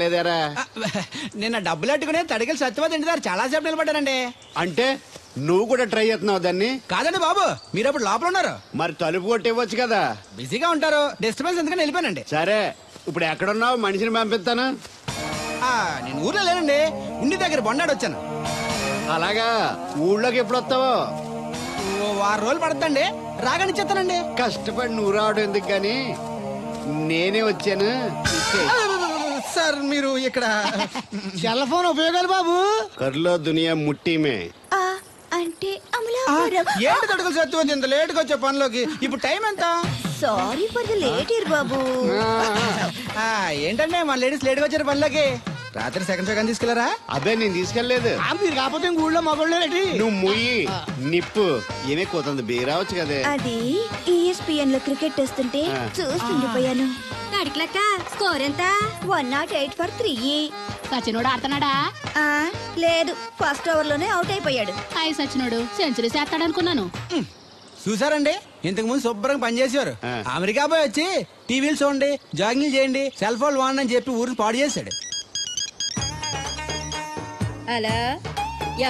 లేదారా నిన్న డబ్బులు అట్టుకునే తడికలు సత్యవతి ఇంటి దగ్గర చాలా సేపు నిలబడ్డానండి. అంటే నువ్వు కూడా ట్రై చేస్తున్నావు దాన్ని? కాదండి బాబు, మీరు అప్పుడు లోపల ఉన్నారు. మరి తలుపు కొట్టివ్వచ్చు కదా. బిజీగా ఉంటారు, డిస్టర్బెన్స్ ఎందుకని వెళ్ళిపోయానండి. సరే ఇప్పుడు ఎక్కడున్నావు? మనిషిని పంపిస్తాను. నేను ఊర్లో లేనండి, ఇంటి దగ్గర బొండాడు వచ్చాను. అలాగా, ఊళ్ళోకి ఎప్పుడు వస్తావో? ఓ 6 రోజులు పడుతుందండి, రాగానే చెప్తానండి. కష్టపడి నువ్వు రావడం ఎందుకు గాని నేనే వచ్చాను. సార్ మీరు ఇక్కడ సెల్ ఫోన్ ఉపయోగాలు బాబు. కర్లో దునియా ముట్టిమే అంటే ఏంటి తడుకులు సత్యవతి ఇంత లేటుగా వచ్చే పనిలోకి? ఇప్పుడు టైం ఎంత? Sorry for the late year బాబు. ఏంటంటే మన లేడీస్ లేటుగా వచ్చారు పనిలోకి. రాత్రి సెకండ్ షో తీసుకెళ్లారా? అదే నేను తీసుకెళ్లేదు. మీరు కాకపోతే ఊళ్ళో మగోళ్ళేటి. నువ్వు ముయ్యి నిప్పు ఏమే కోతుంది బీరావచ్చు కదే. అది ఈఎస్పిఎన్ లో క్రికెట్ వస్తుంటే చూస్తుండిపోయాను. స్కోర్ ఎంత? 108 for 3. సచినోడు ఆడుతున్నాడా? లేదు, ఫస్ట్ ఓవర్ లోనే అవుట్ అయిపోయాడు. హాయ్ సచినోడు సెంచరీ చేస్తాడనుకున్నాను. చూసారండి, ఇంతకు ముందు శుభ్రంగా పనిచేసేవారు. అమెరికా పోయి వచ్చి టీవీలు చూడండి, జాగింగ్ చేయండి, సెల్ ఫోన్ వాడండి అని చెప్పి ఊరికి పాడు చేశాడు. హలో,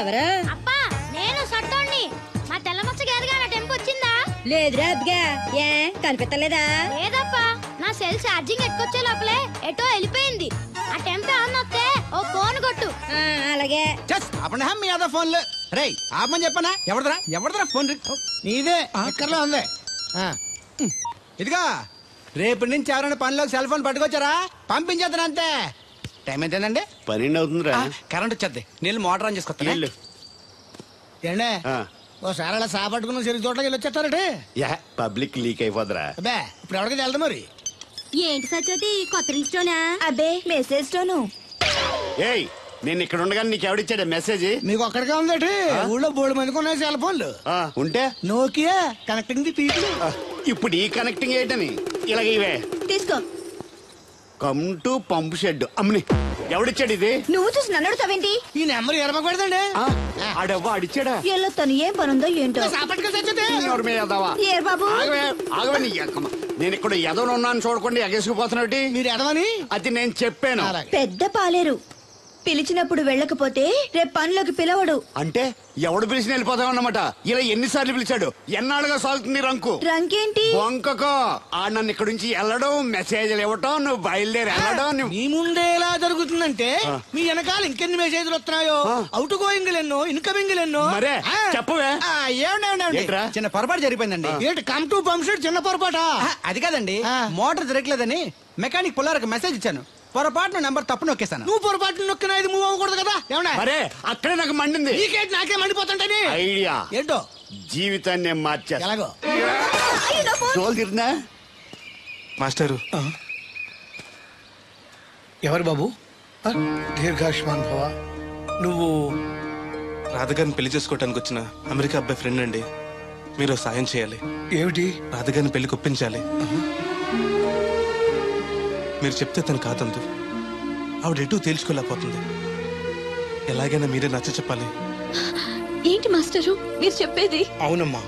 ఎవరా? అప్పా, నేను సట్టోణ్ణి. మా తెల్లమచ్చ గారిగా నా టెంపు వచ్చిందా? లేదురా అబ్బగా, ఏ కనిపెట్టలేదా? లేదప్పా, నా సెల్ ఛార్జింగ్ ఎక్కొచ్చే లోపలే ఎటో వెళ్ళిపోయింది. ఆ టెంపు ఏమన్నా వస్తే ఓ ఫోన్ కొట్టు. అలాగే. అప్పుడు మీ అదో ఫోన్లు రే ఆపమని చెప్పనా? ఎవడదరా ఫోన్? నీదే ఎక్కర్లో ఉంది. ఇదిగా రేపటి నుంచి ఎవరైనా పనిలోకి సెల్ ఫోన్ పట్టుకొచ్చారా పంపించేద్దాను అంతే. టైం ఎంతేనండి? 12 అవుతుందిరా. కరెంట్ వచ్చేద్ది, నీళ్ళు మోటార్ ఆన్ చేసుకొస్తాను. ఏండే ఓసారి అలా సాపట్టుకున్న చెరుకు తోటకి వెళ్ళి వచ్చేస్తారటే. Public leak అయిపోద్రా. అబ్బే ఇప్పుడు ఎవరికి వెళ్తా మరి. ఏంటి సత్యవతి, కొత్త రిజిస్టోనా? అబ్బే మెసేజ్ తోను. ఏయ్, నేను ఇక్కడ ఉండగానే నీకు ఎవడిచ్చాడు మెసేజ్? మీకు ఒక్కడికే ఉందటి. ఊళ్ళో 3 మందికి ఉన్నాయి సెల్ ఫోన్లు. ఉంటే నోకియా కనెక్టింగ్ ది పీపుల్. ఇప్పుడు ఈ కనెక్టింగ్ ఏంటని ఇలాగ ఇవే తీసుకో. Come to pump shed. అమ్మని ఎవడిచ్చాడు ఇది? నువ్వు చూసి నన్ను అడుగుతావేంటి? ఈ నెంబర్ ఎరమకు పెడతాండి. ఆడవ్వ అడిచాడా? ఎల్లో తను ఏం పనుందో ఏంటో. ఏర్ బాబు, ఆగవే నీ ఎక్కమ్మ. నేను ఇక్కడ ఎదవను ఉన్నాను చూడకుండా ఎగేసుకుపోతున్నట్టు. మీరు ఎదవని అది నేను చెప్పాను. పెద్ద పాలేరు. పిలిచినప్పుడు వెళ్ళకపోతే రేపు పనిలోకి పిలవడు. అంటే ఎవడు పిలిచిన వెళ్ళిపోతావు అన్నమాట. ఇలా ఎన్నిసార్లు పిలిచాడు? ఎన్నాళ్ళుగా సాగుతుంది రంకు. రంకేంటి? వంకకో ఆ నన్ను ఇక్కడ నుంచి వెళ్ళడం, మెసేజ్లు ఇవ్వటం, నువ్వు బయలుదేరి వెళ్ళడం. మీ ముందే ఎలా జరుగుతుందంటే మీ వెనకాల ఇంకెన్ని మెసేజ్లు వస్తున్నాయో. అవుట్ గోయింగ్ ఎన్నో, ఇన్కమింగ్ ఎన్నో. మరే చెప్పవే. ఏంట్రా? చిన్న పొరపాటు జరిగిపోయిందండి. ఏంటి కమ్ టు పంప్ షెడ్ చిన్న పొరపాట? అది కాదండి, మోటార్ తిరగలేదని మెకానిక్ పుల్లారకు మెసేజ్ ఇచ్చాను. పొరపాటున నెంబర్ తప్పు నొక్కేస్తాను. నువ్వు పొరపాటు నొక్కినా ఇది మూవ్ అవ్వకూడదు కదా. ఏమన్నా మరే అక్కడే నాకు మండింది. నీకేంటి నాకే మండిపోతుంటని ఐడియా ఏంటో జీవితాన్ని నేను మార్చేస్తా. ఎలాగో తోలు తిరిగినా మాస్టరు. ఎవరు బాబు? దీర్ఘాయుష్మాన్ భవ. నువ్వు రాధగారిని పెళ్లి చేసుకోవటానికి వచ్చిన అమెరికా అబ్బాయి ఫ్రెండ్ అండి. మీరు సాయం చేయాలి. ఏమిటి? రాధగారిని పెళ్లికి ఒప్పించాలి. మీరు చెప్తే తను కాదందు. ఆవిడ ఎటూ తేల్చుకోలేకపోతుంది. ఎలాగైనా మీరే నచ్చ చెప్పాలి. ఏంటి మాస్టరు మీరు చెప్పేది? అవునమ్మా,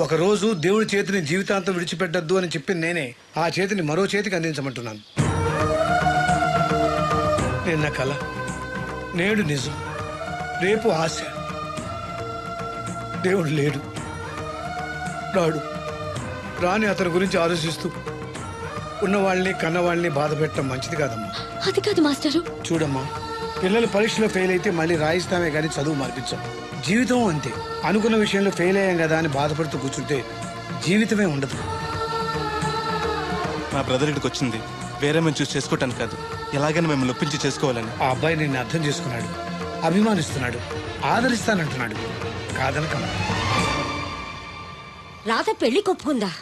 ఒక రోజు దేవుడి చేతిని జీవితాంతం విడిచిపెట్టద్దు అని చెప్పింది నేనే. ఆ చేతిని మరో చేతికి అందించమంటున్నాను. నిన్న కల, నేడు నిజం, రేపు ఆశ. దేవుడు లేడు, రాడు. రాని అతని గురించి ఆలోచిస్తూ ఉన్నవాళ్ళని కన్నవాళ్ళని బాధ పెట్టడం మంచిది కాదమ్మా. అది కాదు మాస్టరు. చూడమ్మా, పిల్లలు పరీక్షలో ఫెయిల్ అయితే మళ్ళీ రాయిస్తామే గానీ చదువు మార్పించాం. జీవితం అంతే. అనుకున్న విషయంలో ఫెయిల్ అయ్యాం కదా అని బాధపడుతూ కూర్చుంటే జీవితమే ఉండదు. మా బ్రదర్ ఇక్కడికి వచ్చింది వేరే మేము చూసి చేసుకోవటానికి కాదు, ఎలాగైనా మిమ్మల్ని ఒప్పించి చేసుకోవాలని. ఆ అబ్బాయి నిన్ను అర్థం చేసుకున్నాడు, అభిమానిస్తున్నాడు, ఆదరిస్తానంటున్నాడు. కాదనకమ్మా. రాధ పెళ్లి కొప్పుకుందా?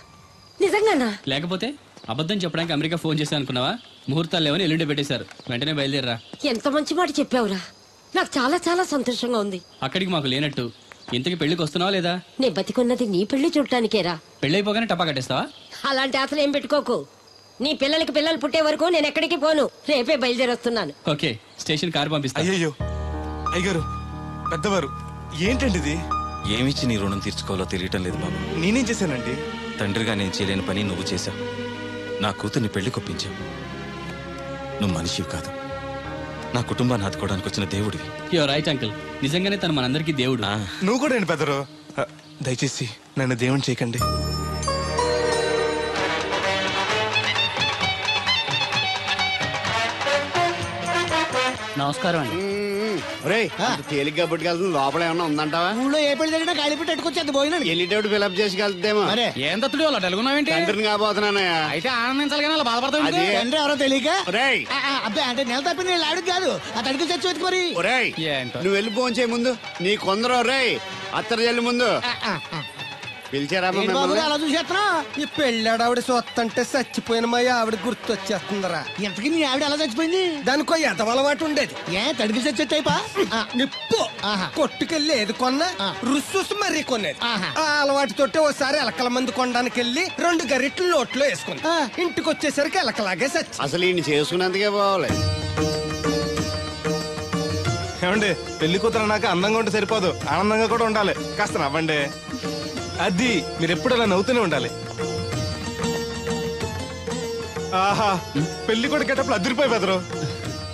నిజంగానా? లేకపోతే అబద్ధం చెప్పడానికి అమెరికా ఫోన్ చేశాను అనుకున్నావా? ముహూర్తాలు లేవని ఎల్లుండి పెట్టేశారు. వెంటనే బయలుదేరరా. ఎంత మంచి మాట చెప్పావురా. నాకు చాలా చాలా సంతోషంగా ఉంది. అక్కడికి మాకు లేనట్టు ఇంతకి పెళ్లికి వస్తున్నావా లేదా? నే బతికున్నది నీ పెళ్లి చూడటానికేరా. పెళ్ళైపోగానే టపా కట్టేస్తావా? అలాంటి ఆశలు ఏం పెట్టుకోకు. నీ పిల్లలకి పిల్లలు పుట్టే వరకు నేను ఎక్కడికి పోను. రేపే బయలుదేరొస్తున్నాను. ఓకే, స్టేషన్ కార్ పంపిస్తా. అయ్యయ్యో అయ్యగారు, పెద్దవారు, ఏంటండి ఇది? ఏమిచ్చి నీ రుణం తీర్చుకోవాలో తెలియటం లేదు బాబు. నేనేం చేశానండి? తండ్రిగా నేను చేయలేని పని నువ్వు చేశావు. నా కూతుర్ని పెళ్లి కొప్పించావు. నువ్వు మనిషివి కాదు, నా కుటుంబాన్ని ఆదుకోవడానికి వచ్చిన దేవుడివి. యువర్ రైట్ అంకుల్, నిజంగానే తను మనందరికీ దేవుడు. నువ్వు కూడా ఏంటి పెద్దరు? దయచేసి నన్ను దేవుని చేయకండి. నమస్కారం అండి. రేయ్ తేలిగ్గా పట్టుకెళ్తుంది, లోపల ఏమన్నా ఉందంటావా? ఊళ్ళో ఏ పెళ్లి జరిగినా కాళీ పెట్టి ఎట్టుకొచ్చేది భోజనం. వెళ్ళేటప్పుడు ఫిలప్ చేసి వెళ్తేమో. మరే ఏం తత్తుడు అలా తెలుగున్నావేంటి? తండ్రిని కాబోతున్నానయ్యా. అయితే ఆనందించాలి కానీ అలా బాధపడతావు. అదే. తండ్రి ఎవరో తెలియక రేయ్ అబ్బాయి అంటే నెల తప్పి నేను ఆడికి కాదు ఆ తడికి చచ్చి వెతుకు మరి. ఒరేయ్ ఏంటో. నువ్వు వెళ్ళి ఫోన్ చేయ ముందు. నీ కొందరు రేయ్ అత్తర జల్లి ముందు పిలిచారా ఏంటి బాబు అలా చూసేస్తున్నా? ఈ పెళ్ళాడు సొత్తంటే చచ్చిపోయిన మా ఆవిడ గుర్తొచ్చేస్తుందరా. ఇంతకీ నీ ఆవిడ ఎలా చచ్చిపోయింది? దానికో ఎదవలవాటు ఉండేది. ఏ తడికి చచ్చేట్ అయిపా? నిప్పు ఆహా. కొట్టుకెళ్ళి ఏది కొన్నా రుస్సుస్ మరీ కొనేది. ఆహా. ఆ అలవాటుతోటే ఓసారి ఎలకల మందు కొనడానికి వెళ్ళి 2 గరిట్లు నోట్లో వేసుకుంది. ఆ. ఇంటికి వచ్చేసరికి ఎలకలాగే చచ్చి. అసలు ఈయన చేసుకున్నందుకే పోవాలి. ఏమండి, పెళ్లి కూతురు నాకు అందంగా ఉంటే సరిపోదు, ఆనందంగా కూడా ఉండాలి. కాస్త నవ్వండి. అది మీరు ఎప్పుడు అలా నవ్వుతూనే ఉండాలి. ఆహా, పెళ్లి కూడా గెటప్పుడు అదిరిపోయి పెదరు.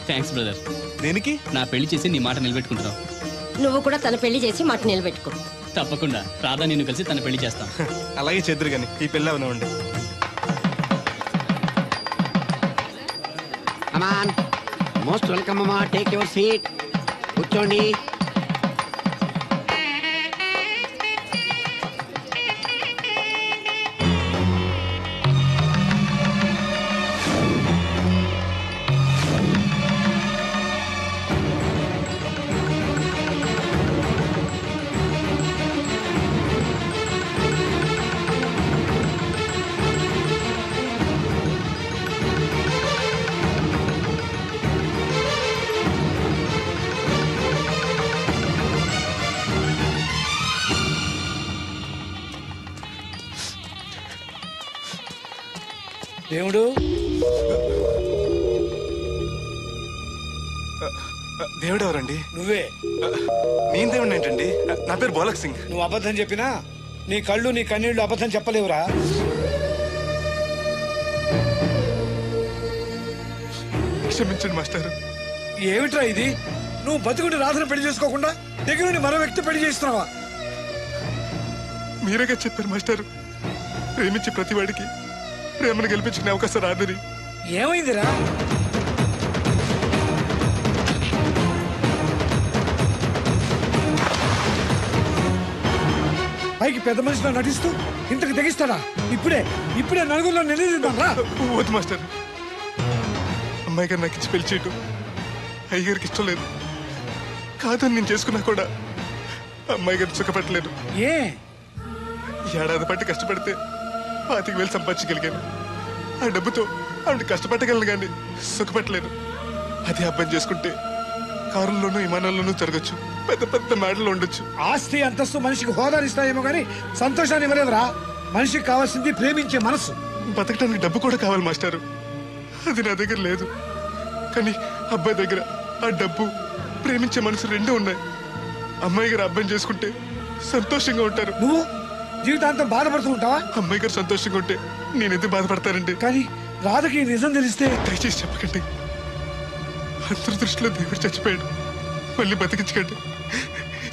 Thanks brother. దేనికి? నా పెళ్లి చేసి నీ మాట నిలబెట్టుకుంటున్నావు. నువ్వు కూడా తన పెళ్లి చేసి మాట నిలబెట్టుకో. తప్పకుండా రాధా నిన్ను కలిసి తన పెళ్లి చేస్తాం. అలాగే చెద్దరు గాని ఈ పెళ్లి అవనివ్వండి. అమాన్ మోస్ట్ వెల్కమ్ అమ్మా, టేక్ యువర్ సీట్, కూర్చోండి. దేవుడు దేవుడు ఎవరండి? నువ్వే. నేను దేవుడిని ఏంటండి? నా పేరు బోలక్ సింగ్. నువ్వు అబద్ధం చెప్పినా నీ కళ్ళు నీ కన్నీళ్లు అబద్ధం చెప్పలేవురా. క్షమించండి మాస్టర్. ఏమిట్రా ఇది? నువ్వు బతుకుంటే రాధను పెళ్లి చేసుకోకుండా దగ్గర నుండి మరో వ్యక్తి పెళ్లి చేస్తున్నావా? మీరేగా చెప్పారు మాస్టర్, ప్రేమించే ప్రతివాడికి ప్రేమను గెలిపించుకునే అవకాశం రాదని. ఏమైందిరా? పైకి పెద్ద మనిషిలో నటిస్తూ ఇంతకు తెగిస్తాడా? ఇప్పుడే నలుగురిలో నిలదీద్దాం రా. వద్దు మాస్టర్, అమ్మాయి గారు నాకు ఇచ్చి పెళ్లి చేయటం అయ్యగారికి ఇష్టం లేదు. కాదని నేను చేసుకున్నా కూడా అమ్మాయి గారిని సుఖపెట్టలేదు. ఏ ఏడాది పట్టి కష్టపడితే 25,000 సంపాదించగలిగాను. ఆ డబ్బుతో ఆవిడ కష్టపట్టగలను కానీ సుఖపెట్టలేను. అదే అబ్బాయి చేసుకుంటే కారుల్లోనూ విమానాల్లోనూ తిరగచ్చు, పెద్ద పెద్ద మేడలు ఉండొచ్చు. ఆస్తి అంతస్తు మనిషికి హోదానిస్తాయేమో కానీ సంతోషాన్ని ఇవ్వలేదురా. మనిషికి కావాల్సింది ప్రేమించే మనసు. బతకడానికి డబ్బు కూడా కావాలి మాస్టారు, అది నా దగ్గర లేదు. కానీ అబ్బాయి దగ్గర ఆ డబ్బు, ప్రేమించే మనసు రెండూ ఉన్నాయి. అమ్మాయి గారు అబ్బాయిని చేసుకుంటే సంతోషంగా ఉంటారు. నువ్వు జీవితాంతం బాధపడుతూ ఉంటావా? అమ్మాయి గారు సంతోషంగా ఉంటే నేనెందుకు బాధపడతానండి? కానీ రాధకి నిజం తెలిస్తే దయచేసి చెప్పకండి. అందరి దృష్టిలో దేవుడు చచ్చిపోయాడు, మళ్ళీ బతికించకండి.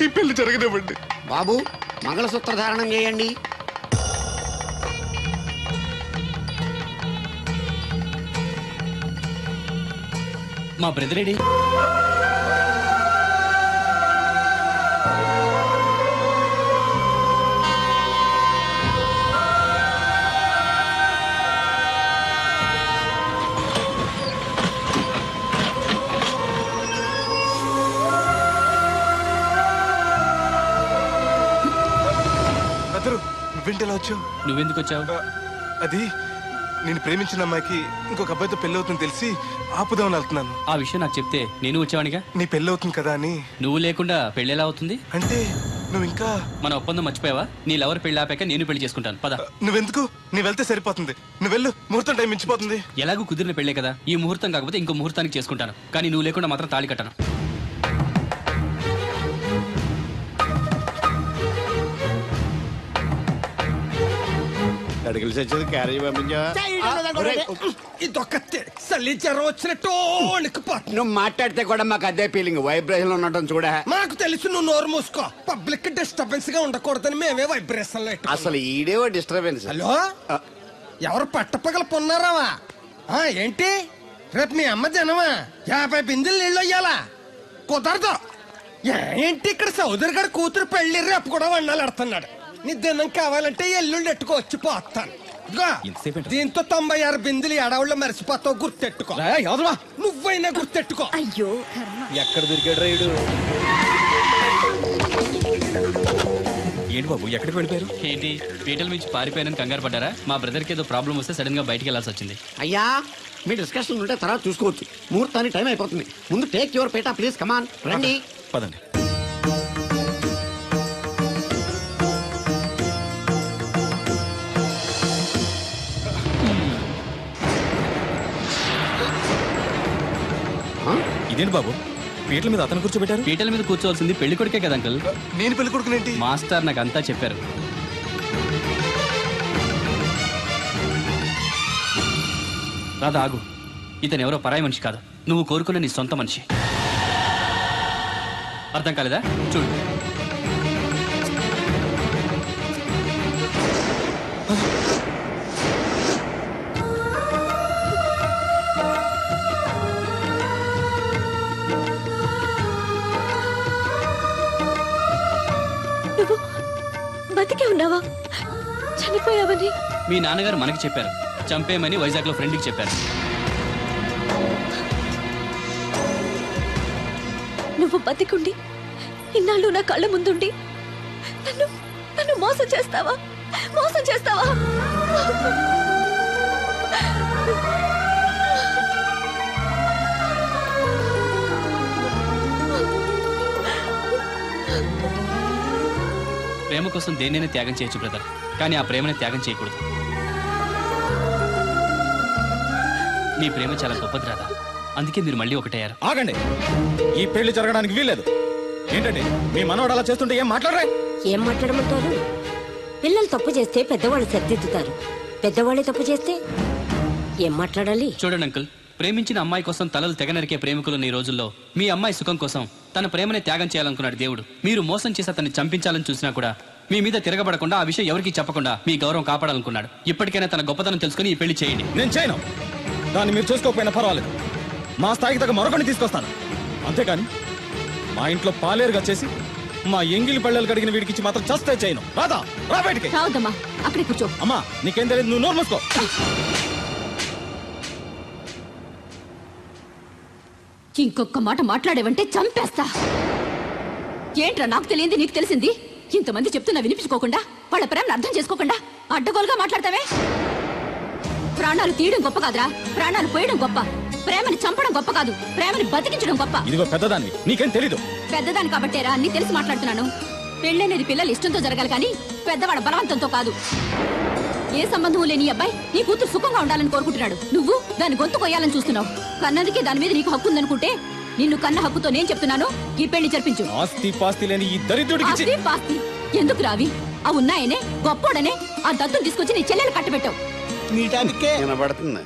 ఈ పెళ్లి జరగనివ్వండి. బాబు మంగళసూత్ర ధారణం చేయండి. మా బ్రదర్ ఏడి? అందరూ నువ్వేంటి ఎలా వచ్చావు? నువ్వెందుకు వచ్చావు? అది నేను ప్రేమించిన అమ్మాయికి ఇంకొక అబ్బాయితో పెళ్లి అవుతుందని తెలిసి ఆపుదామని వెళ్తున్నాను. ఆ విషయం నాకు చెప్తే నేను వచ్చేవానిగా. నీ పెళ్లి అవుతుంది కదా అని. నువ్వు లేకుండా పెళ్లి ఎలా అవుతుంది? అంటే నువ్వు ఇంకా మన ఒప్పందం మర్చిపోయావా? నీ లవర్ పెళ్లి ఆపాక నేను పెళ్లి చేసుకుంటాను. పద. నువ్వెందుకు? నీ వెళ్తే సరిపోతుంది. నువ్వు వెళ్ళు, ముహూర్తం టైం మించిపోతుంది. ఎలాగూ కుదిరిన పెళ్లే కదా, ఈ ముహూర్తం కాకపోతే ఇంకో ముహూర్తానికి చేసుకుంటాను. కానీ నువ్వు లేకుండా మాత్రం తాళి కట్టను. మెడికల్ సెక్షన్ క్యారేజ్ పంపించావా? ఇదొక చలి జ్వరం వచ్చినట్టు వణికిపోతుంది. నువ్వు మాట్లాడితే కూడా మాకు అదే ఫీలింగ్, వైబ్రేషన్ ఉండటం చూడ. మాకు తెలుసు, నువ్వు నోరు మూసుకో. పబ్లిక్ డిస్టర్బెన్స్ గా ఉండకూడదని మేమే వైబ్రేషన్. అసలు ఈడేవో డిస్టర్బెన్స్. హలో, ఎవరు పట్టపగల పొన్నారావా? ఏంటి రేపు మీ అమ్మ జనమా 50 బిందెలు నీళ్ళు అయ్యాలా? కుదరదు. ఏంటి ఇక్కడ సౌదరి గారి కూతురు పెళ్లి రేపు కూడా వండాలి ఆడుతున్నాడు. నీ దినం కావాలంటే ఎల్లుండి ఎట్టుకోవచ్చు పోతాను. దీంతో 96 బిందెలు ఎడవుళ్ళు మరిచిపోతావు, గుర్తెట్టుకో. నువ్వైనా గుర్తెట్టుకో. అయ్యో ఎక్కడ దొరికాడు రైడు? ఏంటి బాబు, ఎక్కడికి వెళ్ళిపోయారు? ఏంటి పీటల నుంచి పారిపోయానని కంగారు పడ్డారా? మా బ్రదర్కి ఏదో ప్రాబ్లం వస్తే సడన్ గా బయటికి వెళ్లాల్సి వచ్చింది. అయ్యా, మీ డిస్కషన్ ఉంటే తర్వాత చూసుకోవచ్చు. ముహూర్తానికి టైం అయిపోతుంది. ముందు టేక్ యువర్ పేటా ప్లీజ్. కమాన్ రండి. పదండి. ఇదేంటి బాబు, పీటల మీద అతను కూర్చోబెట్టారు? పీటల మీద కూర్చోవలసింది పెళ్లి కొడుకే కదా అంకుల్. నేను పెళ్లి కొడుకునేంటి? మాస్టర్ నాకు అంతా చెప్పారు. రాదా ఆగు, ఇతను ఎవరో పరాయి మనిషి కాదు, నువ్వు కోరుకున్న నీ సొంత మనిషి. అర్థం కాలేదా? చూడు. నువ్వు బతికే ఉన్నావా? చనిపోయావని మీ నాన్నగారు మనకి చెప్పారు, చంపేయమని వైజాగ్ లో ఫ్రెండ్కి చెప్పారు. నువ్వు బతికుండి ఇన్నాళ్ళు నా కళ్ళ ముందుండి నన్ను నన్ను మోసం చేస్తావా? మోసం చేస్తావా? ప్రేమ కోసం దేన్నైనా త్యాగం చేయొచ్చు బ్రదర్, కానీ ఆ ప్రేమని త్యాగం చేయకూడదు. నీ ప్రేమ చాలా గొప్పది రాదా, అందుకే మీరు మళ్ళీ ఒకటయ్యారు. ఆగండి, ఈ పెళ్లి జరగడానికి వీల్లేదు. ఏంటండి మీ మనవాడు అలా చేస్తుంటే ఏం మాట్లాడరా? ఏం మాట్లాడమంటారు? పిల్లలు తప్పు చేస్తే పెద్దవాళ్ళు సరిదిద్దుతారు, పెద్దవాళ్ళే తప్పు చేస్తే ఏం మాట్లాడాలి? చూడండి అంకుల్, ప్రేమించిన అమ్మాయి కోసం తలలు తెగ నరికే ప్రేమికులు ఈ రోజుల్లో మీ అమ్మాయి సుఖం కోసం తన ప్రేమని త్యాగం చేయాలనుకున్నాడు దేవుడు. మీరు మోసం చేసి అతన్ని చంపించాలని చూసినా కూడా మీ మీద తిరగబడకుండా ఆ విషయం ఎవరికీ చెప్పకుండా మీ గౌరవం కాపాడాలనుకున్నాడు. ఇప్పటికైనా తన గొప్పతనం తెలుసుకుని ఈ పెళ్లి చేయండి. నేను చేయను. దాన్ని మీరు చూసుకోకపోయినా పర్వాలేదు, మా స్థాయికి తగ్గ మరొకరిని తీసుకొస్తాను. అంతేకాని మా ఇంట్లో పాలేరుగా చేసి మా ఎంగిలి పళ్ళలు కడిగిన వీడికిచ్చి మాత్రం చస్తే చేయను. రాదా, రా బయటికి. రావద్దమ్మా, అక్కడే కూర్చో. అమ్మా నీకేం తెలియదు, నువ్వు నోరు మూసుకో. ఇంకొక మాట మాట్లాడేవంటే చంపేస్తా. ఏంట్రా నాకు తెలియంది నీకు తెలిసింది? ఇంతమంది చెప్తున్నా వినిపించుకోకుండా, వాళ్ళ ప్రేమను అర్థం చేసుకోకుండా అడ్డగోలుగా మాట్లాడతావే. ప్రాణాలు తీయడం గొప్ప కాదురా, ప్రాణాలు పోయడం గొప్ప. ప్రేమని చంపడం గొప్ప కాదు, ప్రేమని బతికించడం గొప్ప. ఇదిగో పెద్దదాన్ని, నీకేం తెలీదు. పెద్దదాని కాబట్టేరా అన్ని తెలిసి మాట్లాడుతున్నాను. పెళ్ళనేది పిల్లలు ఇష్టంతో జరగాలి కానీ పెద్దవాళ్ళ బలవంతంతో కాదు. ఏ సంబంధం లేని అబ్బాయి నీ కూతురు సుఖంగా ఉండాలని కోరుకుంటున్నాడు. నువ్వు దాని గొంతు కొయ్యాలని చూస్తున్నావు. కన్నందుకే దాని మీద నీకు హక్కు ఉందనుకుంటే నిన్ను కన్న హక్కుతో నేను చెప్తున్నాను, ఈ పెళ్లి జరిపించు. ఆస్తి పాస్తి లేని ఈ దరిద్రుడికి ఆస్తి పాస్తి ఎందుకు రావి? ఆ ఉన్నాయనే గొప్పోడనే ఆ దత్తుని తీసుకొచ్చి నీ చెల్లెలు కట్టబెట్టావు. వినబడుతుంది.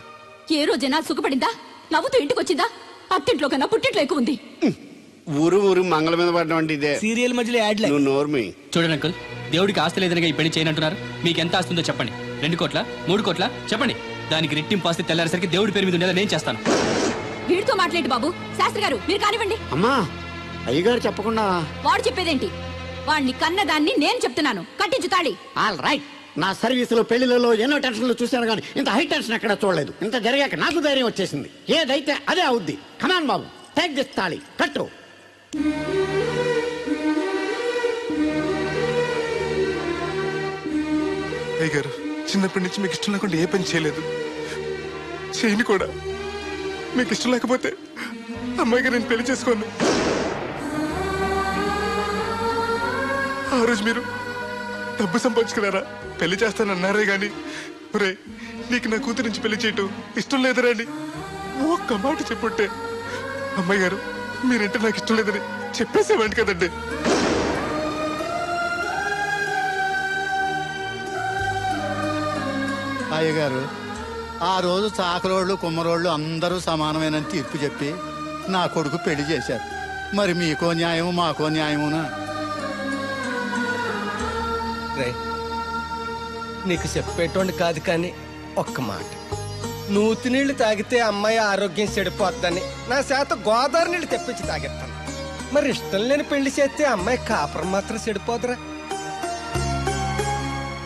ఏ రోజైనా సుఖపడిందా? నవ్వుతూ ఇంటికి వచ్చిందా? అత్తింట్లో కన్నా పుట్టింట్లో ఎక్కువ ఉంది. ఊరు ఊరు మంగళ మీద పడడం అంటే ఇదే. సీరియల్ మధ్యలో యాడ్ నువ్వు నోర్మి. చూడండి అంకుల్, దేవుడికి ఆస్తి లేదనగా ఈ పెళ్లి చేయనంటున్నారు. మీకు ఎంత ఆస్తుందో చెప్పండి. 2 కోట్ల 3 కోట్ల చెప్పండి. దానికి రెట్టింపు ఆస్తి తెల్లారేసరికి దేవుడి పేరు మీద ఉండేలా నేను చేస్తాను. వీడితో మాట్లాడి బాబు. శాస్త్రి గారు మీరు కానివ్వండి. అమ్మా, అయ్యగారు చెప్పకుండా వాడు చెప్పేదేంటి? వాడిని కన్నదాన్ని నేను చెప్తున్నాను, కట్టించు తాళి. All right. నా సర్వీసులో పెళ్లిలలో ఎన్నో టెన్షన్లు చూశాను కానీ ఇంత హై టెన్షన్ ఎక్కడ చూడలేదు. ఇంత జరిగాక నాకు ధైర్యం వచ్చేసింది. ఏదైతే అదే అవుద్ది. కమాన్ బాబు, టేక్ దిస్ తాళి, కట్టు. అయ్య గారు, చిన్నప్పటి నుంచి మీకు ఇష్టం లేకుండా ఏ పని చేయలేదు, చేయని కూడా. మీకు ఇష్టం లేకపోతే అమ్మాయి గారు నేను పెళ్లి చేసుకోను. ఆ రోజు మీరు డబ్బు సంపాదించుకున్నారా, పెళ్లి చేస్తానన్నారే గాని రే నీకు నా కూతురు నుంచి పెళ్లి చేయటం ఇష్టం లేదురా అని ఒక్క మాట చెప్పుంటే అమ్మాయి గారు మీరంటే నాకు ఇష్టం లేదని చెప్పేసేవాడి కదండి. అయ్యగారు ఆ రోజు చాకరోళ్ళు కుమ్మరోళ్ళు అందరూ సమానమైన తీర్పు చెప్పి నా కొడుకు పెళ్లి చేశారు. మరి మీకో న్యాయము మాకో న్యాయమునా? రే, నీకు చెప్పేటోండి కాదు కానీ ఒక్క మాట. నూతి నీళ్లు తాగితే అమ్మాయి ఆరోగ్యం చెడిపోద్దని నా చేత గోదావరి నీళ్లు తెప్పించి తాగెత్తాను. మరి ఇష్టం లేని పెళ్లి చేస్తే అమ్మాయి కాపురం మాత్రం చెడిపోదురా?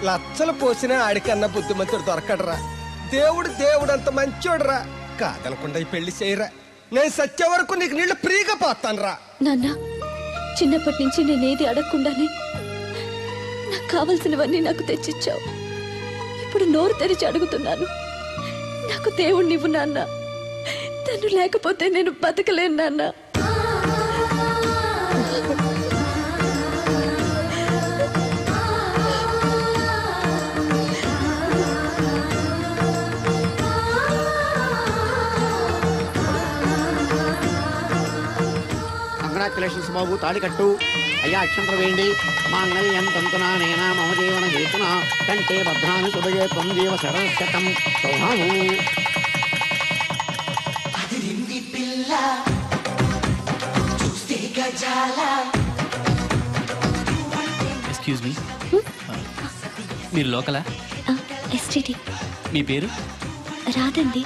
లచ్చలు పోసినా ఆడికన్నా బుద్ధిమంతుడు దొరకడరా. దేవుడు అంత మంచోడురా. కాదనకుండా ఈ పెళ్లి చేయరా. నేను సత్య వరకు నీకు నీళ్లు ఫ్రీగా పోతాను రా. నాన్న, చిన్నప్పటి నుంచి నేనేది అడగకుండానే నాకు కావలసినవన్నీ నాకు తెచ్చిచ్చావు. ఇప్పుడు నోరు తెరిచి అడుగుతున్నాను, నాకు దేవుణ్ణివ్వు నాన్న. తను లేకపోతే నేను బతకలేను నాన్న. కంగ్రాచులేషన్స్ బాబు, తాళి కట్టు. అయ్యా అక్షంతలు వేయండి. మాంగళ్యం తంతునా నేనా మమ జీవన హేతునా కంటే భద్రాన్ని శుభయే త్వం జీవ శరశతం సౌభాము. ఎక్స్క్యూజ్ మీ, మీరు లోకలా? ఎస్టీడీ. మీ పేరు? రాదండి.